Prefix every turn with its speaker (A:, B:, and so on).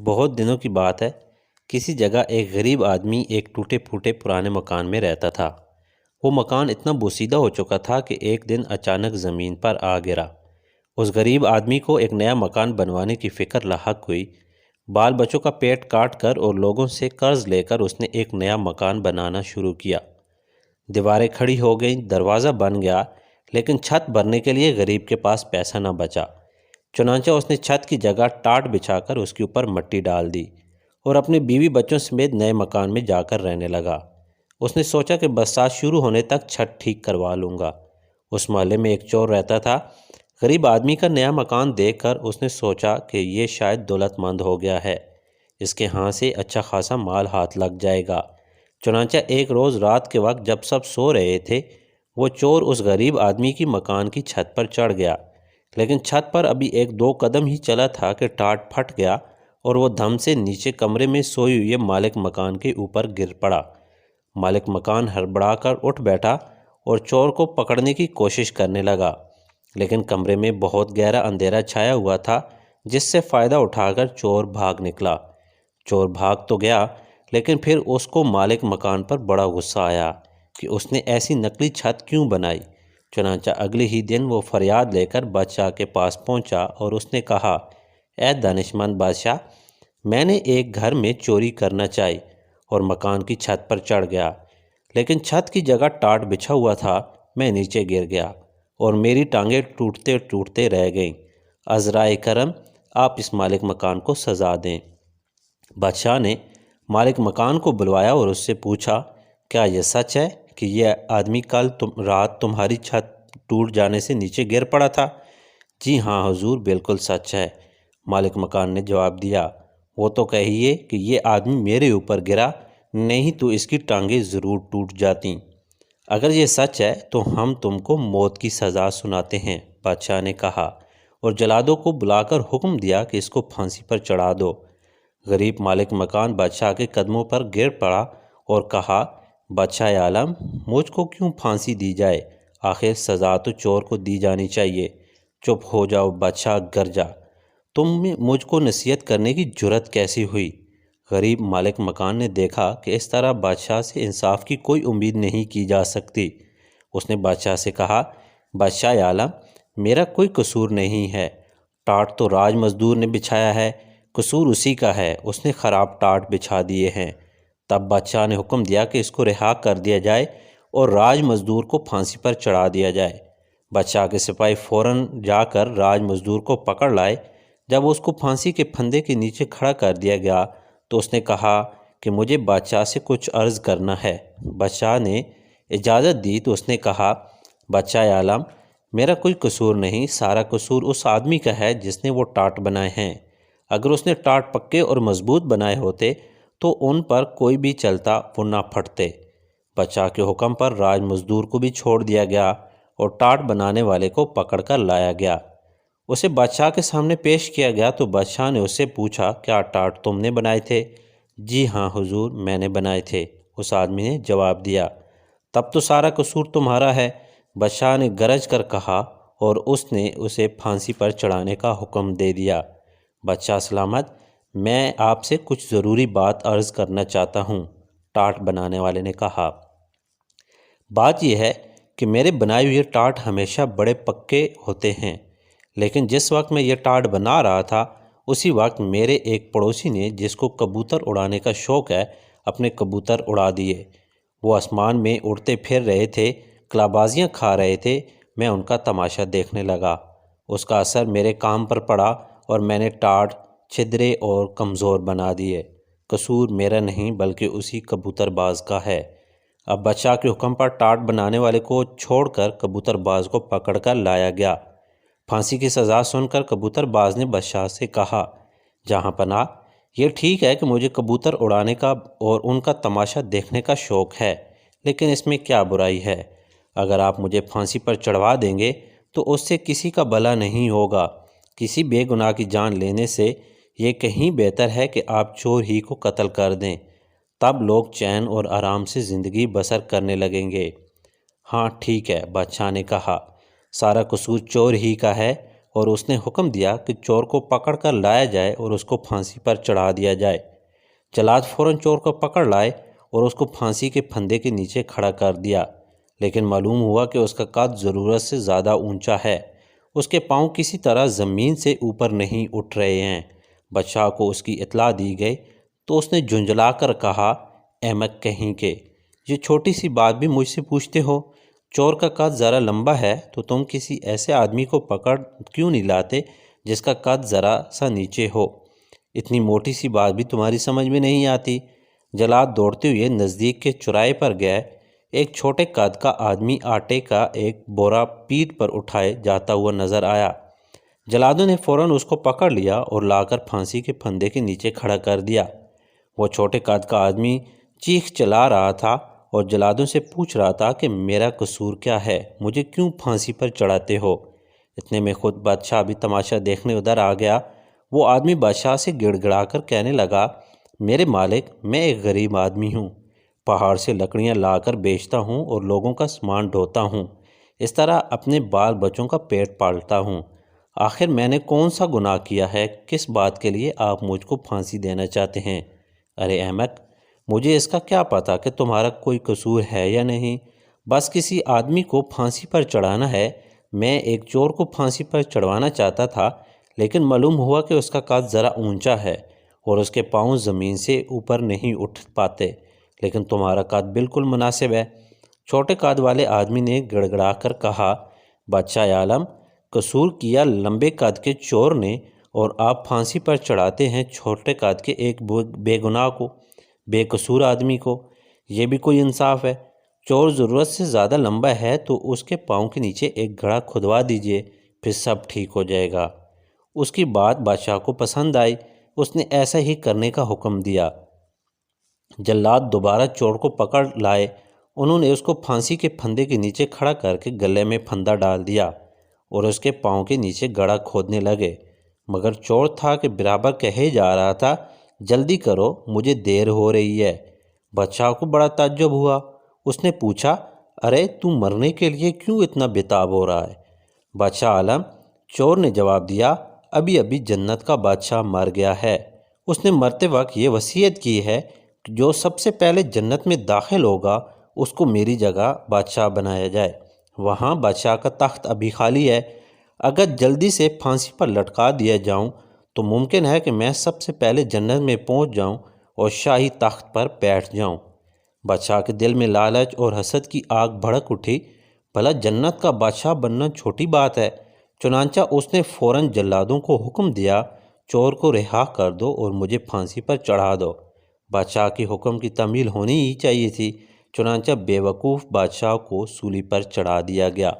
A: بہت دنوں کی بات ہے، کسی جگہ ایک غریب آدمی ایک ٹوٹے پھوٹے پرانے مکان میں رہتا تھا۔ وہ مکان اتنا بوسیدہ ہو چکا تھا کہ ایک دن اچانک زمین پر آ گرا۔ اس غریب آدمی کو ایک نیا مکان بنوانے کی فکر لاحق ہوئی۔ بال بچوں کا پیٹ کاٹ کر اور لوگوں سے قرض لے کر اس نے ایک نیا مکان بنانا شروع کیا۔ دیواریں کھڑی ہو گئیں، دروازہ بن گیا، لیکن چھت بھرنے کے لیے غریب کے پاس پیسہ نہ بچا۔ چنانچہ اس نے چھت کی جگہ ٹاٹ بچھا کر اس کے اوپر مٹی ڈال دی اور اپنے بیوی بچوں سمیت نئے مکان میں جا کر رہنے لگا۔ اس نے سوچا کہ برسات شروع ہونے تک چھت ٹھیک کروا لوں گا۔ اس محلے میں ایک چور رہتا تھا۔ غریب آدمی کا نیا مکان دیکھ کر اس نے سوچا کہ یہ شاید دولت مند ہو گیا ہے، اس کے ہاں سے اچھا خاصا مال ہاتھ لگ جائے گا۔ چنانچہ ایک روز رات کے وقت جب سب سو رہے تھے، وہ چور اس غریب آدمی کی مکان کی چھت پر چڑھ گیا، لیکن چھت پر ابھی ایک دو قدم ہی چلا تھا کہ ٹاٹ پھٹ گیا اور وہ دھم سے نیچے کمرے میں سوئی ہوئے مالک مکان کے اوپر گر پڑا۔ مالک مکان ہڑبڑا کر اٹھ بیٹھا اور چور کو پکڑنے کی کوشش کرنے لگا، لیکن کمرے میں بہت گہرا اندھیرا چھایا ہوا تھا، جس سے فائدہ اٹھا کر چور بھاگ نکلا۔ چور بھاگ تو گیا، لیکن پھر اس کو مالک مکان پر بڑا غصہ آیا کہ اس نے ایسی نقلی چھت کیوں بنائی۔ چنانچہ اگلے ہی دن وہ فریاد لے کر بادشاہ کے پاس پہنچا اور اس نے کہا، اے دانشمند بادشاہ، میں نے ایک گھر میں چوری کرنا چاہی اور مکان کی چھت پر چڑھ گیا، لیکن چھت کی جگہ ٹاٹ بچھا ہوا تھا، میں نیچے گر گیا اور میری ٹانگیں ٹوٹتے ٹوٹتے رہ گئیں۔ عذرائے کرم، آپ اس مالک مکان کو سزا دیں۔ بادشاہ نے مالک مکان کو بلوایا اور اس سے پوچھا، کیا یہ سچ ہے کہ یہ آدمی کل رات تمہاری چھت ٹوٹ جانے سے نیچے گر پڑا تھا؟ جی ہاں حضور، بالکل سچ ہے، مالک مکان نے جواب دیا۔ وہ تو کہیے کہ یہ آدمی میرے اوپر گرا، نہیں تو اس کی ٹانگیں ضرور ٹوٹ جاتیں۔ اگر یہ سچ ہے تو ہم تم کو موت کی سزا سناتے ہیں، بادشاہ نے کہا، اور جلادوں کو بلا کر حکم دیا کہ اس کو پھانسی پر چڑھا دو۔ غریب مالک مکان بادشاہ کے قدموں پر گر پڑا اور کہا، بادشاہ عالم، مجھ کو کیوں پھانسی دی جائے؟ آخر سزا تو چور کو دی جانی چاہیے۔ چپ ہو جاؤ بادشاہ گرجا، تم میں مجھ کو نصیحت کرنے کی جرت کیسی ہوئی؟ غریب مالک مکان نے دیکھا کہ اس طرح بادشاہ سے انصاف کی کوئی امید نہیں کی جا سکتی۔ اس نے بادشاہ سے کہا، بادشاہ عالم، میرا کوئی قصور نہیں ہے، ٹاٹ تو راج مزدور نے بچھایا ہے، قصور اسی کا ہے، اس نے خراب ٹاٹ بچھا دیے ہیں۔ تب بادشاہ نے حکم دیا کہ اس کو رہا کر دیا جائے اور راج مزدور کو پھانسی پر چڑھا دیا جائے۔ بادشاہ کے سپاہی فوراً جا کر راج مزدور کو پکڑ لائے۔ جب اس کو پھانسی کے پھندے کے نیچے کھڑا کر دیا گیا تو اس نے کہا کہ مجھے بادشاہ سے کچھ عرض کرنا ہے۔ بادشاہ نے اجازت دی تو اس نے کہا، بادشاہ عالم، میرا کوئی قصور نہیں، سارا قصور اس آدمی کا ہے جس نے وہ ٹاٹ بنائے ہیں۔ اگر اس نے ٹاٹ پکے اور مضبوط بنائے ہوتے تو ان پر کوئی بھی چلتا وہ نہ پھٹتے۔ بادشاہ کے حکم پر راج مزدور کو بھی چھوڑ دیا گیا اور ٹاٹ بنانے والے کو پکڑ کر لایا گیا۔ اسے بادشاہ کے سامنے پیش کیا گیا تو بادشاہ نے اس سے پوچھا، کیا ٹاٹ تم نے بنائے تھے؟ جی ہاں حضور، میں نے بنائے تھے، اس آدمی نے جواب دیا۔ تب تو سارا قصور تمہارا ہے، بادشاہ نے گرج کر کہا، اور اس نے اسے پھانسی پر چڑھانے کا حکم دے دیا۔ بادشاہ سلامت، میں آپ سے کچھ ضروری بات عرض کرنا چاہتا ہوں، ٹاٹ بنانے والے نے کہا۔ بات یہ ہے کہ میرے بنائے ہوئے ٹاٹ ہمیشہ بڑے پکے ہوتے ہیں، لیکن جس وقت میں یہ ٹاٹ بنا رہا تھا اسی وقت میرے ایک پڑوسی نے، جس کو کبوتر اڑانے کا شوق ہے، اپنے کبوتر اڑا دیے۔ وہ آسمان میں اڑتے پھر رہے تھے، کلابازیاں کھا رہے تھے، میں ان کا تماشا دیکھنے لگا۔ اس کا اثر میرے کام پر پڑا اور میں نے ٹاٹ چھدرے اور کمزور بنا دیے۔ قصور میرا نہیں بلکہ اسی کبوتر باز کا ہے۔ اب بادشاہ کے حکم پر ٹاٹ بنانے والے کو چھوڑ کر کبوتر باز کو پکڑ کر لایا گیا۔ پھانسی کی سزا سن کر کبوتر باز نے بادشاہ سے کہا، جہاں پناہ، یہ ٹھیک ہے کہ مجھے کبوتر اڑانے کا اور ان کا تماشا دیکھنے کا شوق ہے، لیکن اس میں کیا برائی ہے؟ اگر آپ مجھے پھانسی پر چڑھوا دیں گے تو اس سے کسی کا بھلا نہیں ہوگا۔ کسی بے گناہ کی جان لینے سے یہ کہیں بہتر ہے کہ آپ چور ہی کو قتل کر دیں، تب لوگ چین اور آرام سے زندگی بسر کرنے لگیں گے۔ ہاں ٹھیک ہے، بادشاہ نے کہا، سارا قصور چور ہی کا ہے اور اس نے حکم دیا کہ چور کو پکڑ کر لایا جائے اور اس کو پھانسی پر چڑھا دیا جائے۔ جلاد فوراً چور کو پکڑ لائے اور اس کو پھانسی کے پھندے کے نیچے کھڑا کر دیا، لیکن معلوم ہوا کہ اس کا قد ضرورت سے زیادہ اونچا ہے، اس کے پاؤں کسی طرح زمین سے اوپر نہیں اٹھ رہے ہیں۔ بادشاہ کو اس کی اطلاع دی گئی تو اس نے جھنجھلا کر کہا، احمق کہیں کے، یہ چھوٹی سی بات بھی مجھ سے پوچھتے ہو؟ چور کا قد ذرا لمبا ہے تو تم کسی ایسے آدمی کو پکڑ کیوں نہیں لاتے جس کا قد ذرا سا نیچے ہو؟ اتنی موٹی سی بات بھی تمہاری سمجھ میں نہیں آتی؟ جلاد دوڑتے ہوئے نزدیک کے چوراہے پر گئے۔ ایک چھوٹے قد کا آدمی آٹے کا ایک بورا پیٹھ پر اٹھائے جاتا ہوا نظر آیا۔ جلادوں نے فوراً اس کو پکڑ لیا اور لا کر پھانسی کے پھندے کے نیچے کھڑا کر دیا۔ وہ چھوٹے قد کا آدمی چیخ چلا رہا تھا اور جلادوں سے پوچھ رہا تھا کہ میرا قصور کیا ہے، مجھے کیوں پھانسی پر چڑھاتے ہو؟ اتنے میں خود بادشاہ بھی تماشا دیکھنے ادھر آ گیا۔ وہ آدمی بادشاہ سے گڑ گڑا کر کہنے لگا، میرے مالک، میں ایک غریب آدمی ہوں، پہاڑ سے لکڑیاں لا کر بیچتا ہوں اور لوگوں کا سامان ڈھوتا ہوں، اس طرح اپنے بال بچوں کا پیٹ پالتا ہوں۔ آخر میں نے کون سا گناہ کیا ہے؟ کس بات کے لیے آپ مجھ کو پھانسی دینا چاہتے ہیں؟ ارے احمق، مجھے اس کا کیا پتہ کہ تمہارا کوئی قصور ہے یا نہیں؟ بس کسی آدمی کو پھانسی پر چڑھانا ہے۔ میں ایک چور کو پھانسی پر چڑھوانا چاہتا تھا، لیکن معلوم ہوا کہ اس کا قد ذرا اونچا ہے اور اس کے پاؤں زمین سے اوپر نہیں اٹھ پاتے، لیکن تمہارا قد بالکل مناسب ہے۔ چھوٹے قد والے آدمی نے گڑ گڑا کر کہا، بادشاہ عالم، قصور کیا لمبے قد کے چور نے اور آپ پھانسی پر چڑھاتے ہیں چھوٹے قد کے ایک بے گناہ کو، بے قصور آدمی کو۔ یہ بھی کوئی انصاف ہے؟ چور ضرورت سے زیادہ لمبا ہے تو اس کے پاؤں کے نیچے ایک گڑھا کھدوا دیجئے، پھر سب ٹھیک ہو جائے گا۔ اس کی بات بادشاہ کو پسند آئی، اس نے ایسا ہی کرنے کا حکم دیا۔ جلاد دوبارہ چور کو پکڑ لائے، انہوں نے اس کو پھانسی کے پھندے کے نیچے کھڑا کر کے گلے میں پھندا ڈال دیا اور اس کے پاؤں کے نیچے گڑھا کھودنے لگے، مگر چور تھا کہ برابر کہے جا رہا تھا، جلدی کرو، مجھے دیر ہو رہی ہے۔ بادشاہ کو بڑا تعجب ہوا، اس نے پوچھا، ارے تو مرنے کے لیے کیوں اتنا بےتاب ہو رہا ہے؟ بادشاہ عالم، چور نے جواب دیا، ابھی ابھی جنت کا بادشاہ مر گیا ہے، اس نے مرتے وقت یہ وصیت کی ہے کہ جو سب سے پہلے جنت میں داخل ہوگا اس کو میری جگہ بادشاہ بنایا جائے۔ وہاں بادشاہ کا تخت ابھی خالی ہے، اگر جلدی سے پھانسی پر لٹکا دیا جاؤں تو ممکن ہے کہ میں سب سے پہلے جنت میں پہنچ جاؤں اور شاہی تخت پر بیٹھ جاؤں۔ بادشاہ کے دل میں لالچ اور حسد کی آگ بھڑک اٹھی، بھلا جنت کا بادشاہ بننا چھوٹی بات ہے؟ چنانچہ اس نے فوراً جلادوں کو حکم دیا، چور کو رہا کر دو اور مجھے پھانسی پر چڑھا دو۔ بادشاہ کے حکم کی تعمیل ہونی ہی چاہیے تھی، چنانچہ بیوقوف بادشاہ کو سولی پر چڑھا دیا گیا۔